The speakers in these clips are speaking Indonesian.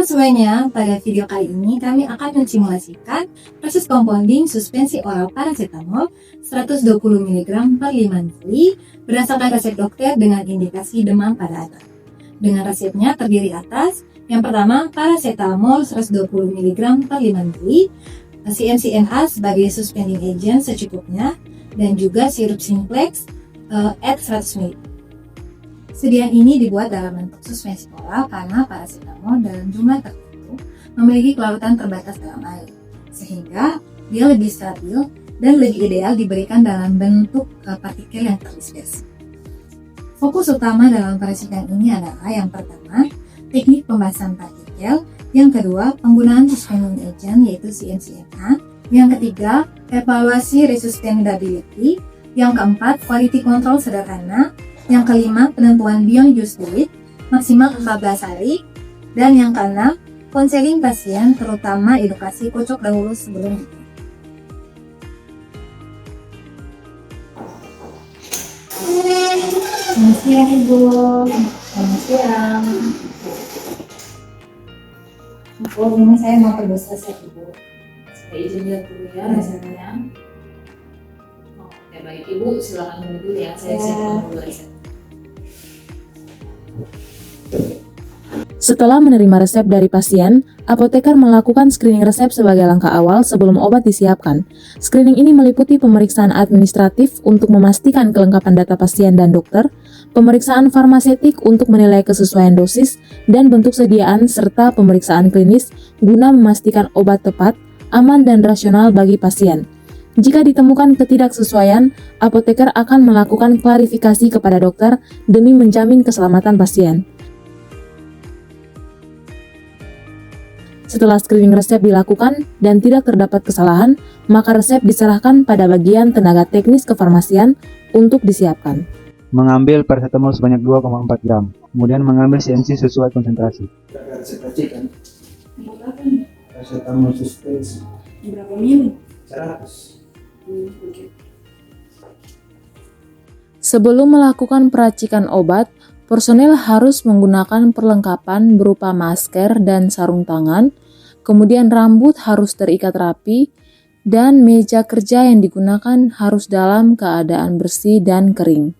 semuanya, pada video kali ini kami akan mensimulasikan proses compounding suspensi oral paracetamol 120 mg per 5 ml berdasarkan resep dokter dengan indikasi demam pada anak. Dengan resepnya terdiri atas yang pertama paracetamol 120 mg per 5 ml, CMC-NA sebagai suspending agent secukupnya, dan juga sirup simplex at 100 ml. Sediaan ini dibuat dalam bentuk suspensi oral karena paracetamol dalam jumlah tertentu memiliki kelautan terbatas dalam air, sehingga dia lebih stabil dan lebih ideal diberikan dalam bentuk partikel yang terdispersi. Fokus utama dalam peracikan ini adalah yang pertama, teknik pembahasan partikel, yang kedua, penggunaan suspending agent yaitu CMC-NA, yang ketiga, evaluasi resustainability, yang keempat, quality control sederhana, yang kelima, penentuan beyond use date maksimal 14 hari, dan yang keenam, konseling pasien terutama edukasi kocok dahulu sebelum itu. Selamat siang Ibu. Selamat siang. Oh, ini saya mau periksa resep Ibu. Saya izin lihat dulu ya resepnya. Oke, baik Ibu, silakan dulu ya. Saya siapkan dulu resep. Setelah menerima resep dari pasien, apoteker melakukan screening resep sebagai langkah awal sebelum obat disiapkan. Screening ini meliputi pemeriksaan administratif untuk memastikan kelengkapan data pasien dan dokter, pemeriksaan farmasetik untuk menilai kesesuaian dosis dan bentuk sediaan, serta pemeriksaan klinis guna memastikan obat tepat, aman dan rasional bagi pasien. Jika ditemukan ketidaksesuaian, apoteker akan melakukan klarifikasi kepada dokter demi menjamin keselamatan pasien. Setelah screening resep dilakukan dan tidak terdapat kesalahan, maka resep diserahkan pada bagian tenaga teknis kefarmasian untuk disiapkan. Mengambil paracetamol sebanyak 2,4 gram, kemudian mengambil CMC sesuai konsentrasi. Resep kan? Paracetamol suspensi. Berapa mili? 100. Sebelum melakukan peracikan obat, personel harus menggunakan perlengkapan berupa masker dan sarung tangan, kemudian rambut harus terikat rapi, dan meja kerja yang digunakan harus dalam keadaan bersih dan kering.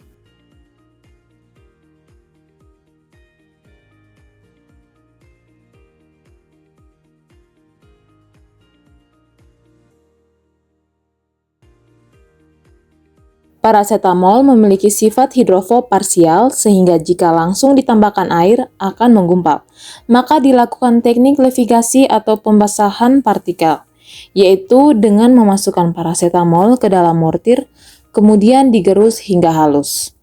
Paracetamol memiliki sifat hidrofob parsial sehingga jika langsung ditambahkan air akan menggumpal. Maka dilakukan teknik levigasi atau pembasahan partikel, yaitu dengan memasukkan paracetamol ke dalam mortir, kemudian digerus hingga halus.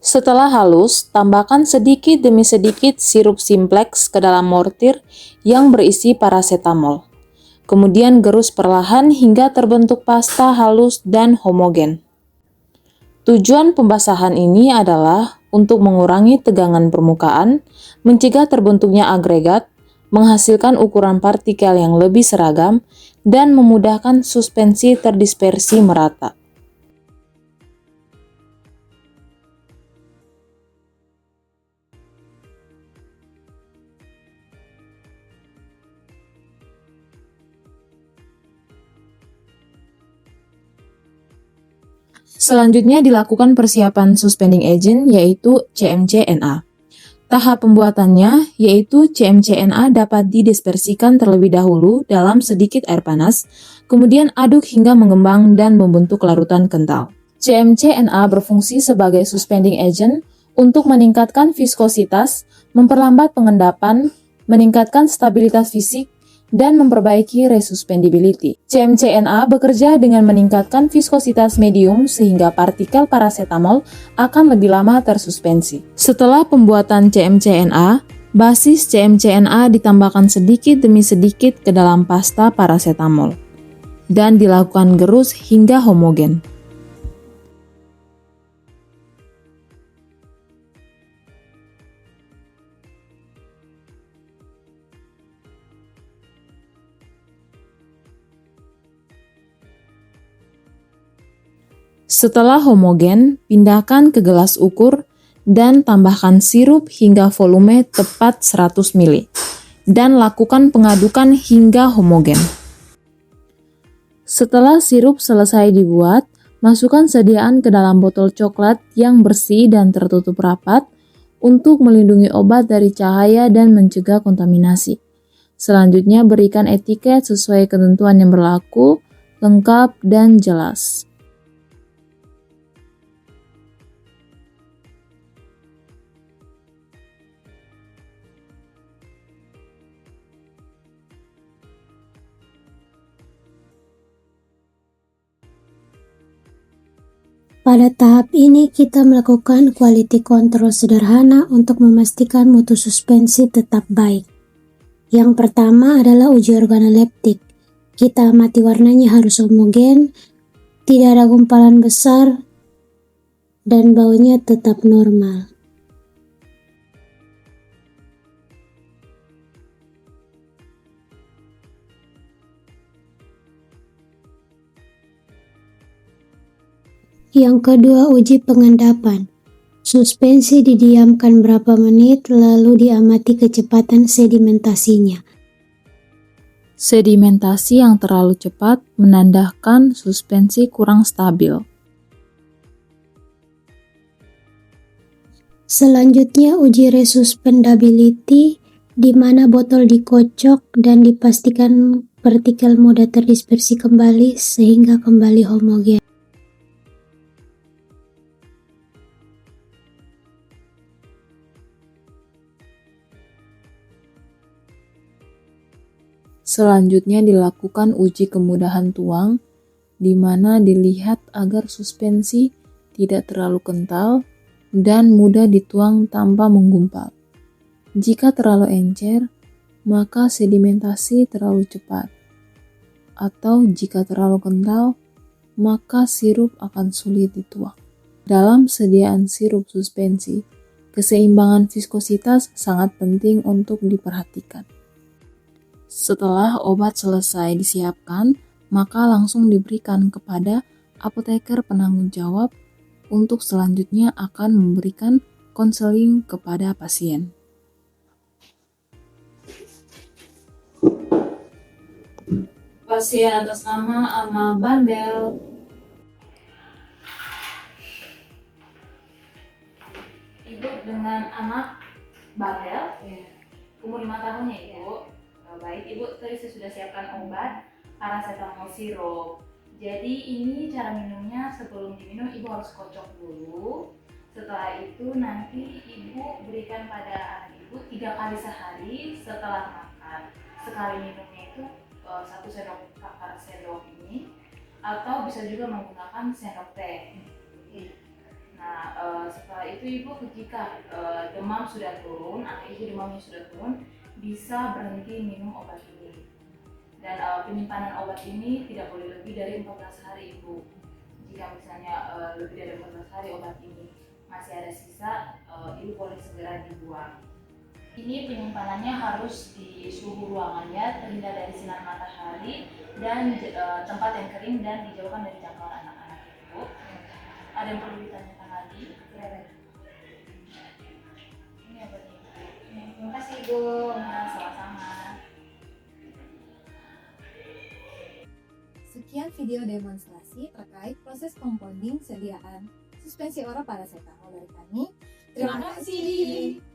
Setelah halus, tambahkan sedikit demi sedikit sirup simplex ke dalam mortir yang berisi paracetamol. Kemudian gerus perlahan hingga terbentuk pasta halus dan homogen. Tujuan pembasahan ini adalah untuk mengurangi tegangan permukaan, mencegah terbentuknya agregat, menghasilkan ukuran partikel yang lebih seragam, dan memudahkan suspensi terdispersi merata. Selanjutnya dilakukan persiapan suspending agent yaitu CMC-NA. Tahap pembuatannya yaitu CMC-NA dapat didispersikan terlebih dahulu dalam sedikit air panas, kemudian aduk hingga mengembang dan membentuk larutan kental. CMC-NA berfungsi sebagai suspending agent untuk meningkatkan viskositas, memperlambat pengendapan, meningkatkan stabilitas fisik, dan memperbaiki resuspendibility. CMC-NA bekerja dengan meningkatkan viskositas medium sehingga partikel paracetamol akan lebih lama tersuspensi. Setelah pembuatan CMC-NA, basis CMC-NA ditambahkan sedikit demi sedikit ke dalam pasta paracetamol. dan dilakukan gerus hingga homogen. Setelah homogen, pindahkan ke gelas ukur dan tambahkan sirup hingga volume tepat 100 ml dan lakukan pengadukan hingga homogen. Setelah sirup selesai dibuat, masukkan sediaan ke dalam botol coklat yang bersih dan tertutup rapat untuk melindungi obat dari cahaya dan mencegah kontaminasi. Selanjutnya berikan etiket sesuai ketentuan yang berlaku, lengkap dan jelas. Pada tahap ini kita melakukan quality control sederhana untuk memastikan mutu suspensi tetap baik. Yang pertama adalah uji organoleptik. Kita amati warnanya harus homogen, tidak ada gumpalan besar, dan baunya tetap normal. Yang kedua, uji pengendapan. Suspensi didiamkan berapa menit lalu diamati kecepatan sedimentasinya. Sedimentasi yang terlalu cepat menandakan suspensi kurang stabil. Selanjutnya, uji resuspendability, di mana botol dikocok dan dipastikan partikel mudah terdispersi kembali sehingga kembali homogen. Selanjutnya dilakukan uji kemudahan tuang, di mana dilihat agar suspensi tidak terlalu kental dan mudah dituang tanpa menggumpal. Jika terlalu encer, maka sedimentasi terlalu cepat. Atau jika terlalu kental, maka sirup akan sulit dituang. Dalam sediaan sirup suspensi, keseimbangan viskositas sangat penting untuk diperhatikan. Setelah obat selesai disiapkan, maka langsung diberikan kepada apoteker penanggung jawab untuk selanjutnya akan memberikan konseling kepada pasien. Pasien atas nama Amal Bandel. Ibu dengan anak Bandel, umur 5 tahun ya Ibu. Baik, Ibu tadi saya sudah siapkan obat paracetamol sirup. Jadi ini cara minumnya, sebelum diminum Ibu harus kocok dulu. Setelah itu nanti Ibu berikan pada anak Ibu 3 kali sehari setelah makan. Sekali minumnya itu 1 sendok makan sendok ini, atau bisa juga menggunakan sendok teh. Nah, setelah itu Ibu jika demam sudah turun, anak Ibu demamnya sudah turun, bisa berhenti minum obat ini. Dan penyimpanan obat ini tidak boleh lebih dari 14 hari Ibu. Jika misalnya lebih dari 14 hari obat ini masih ada sisa, Ibu boleh segera dibuang. Ini penyimpanannya harus di suhu ruangannya, terhindar dari sinar matahari dan tempat yang kering dan dijauhkan dari jangkauan anak-anak Ibu. Ada yang perlu ditanyakan lagi? Ini obatnya. Terima kasih Ibu. Nah, sama-sama. Sekian video demonstrasi terkait proses compounding sediaan suspensi oral paracetamol dari kami. Terima kasih.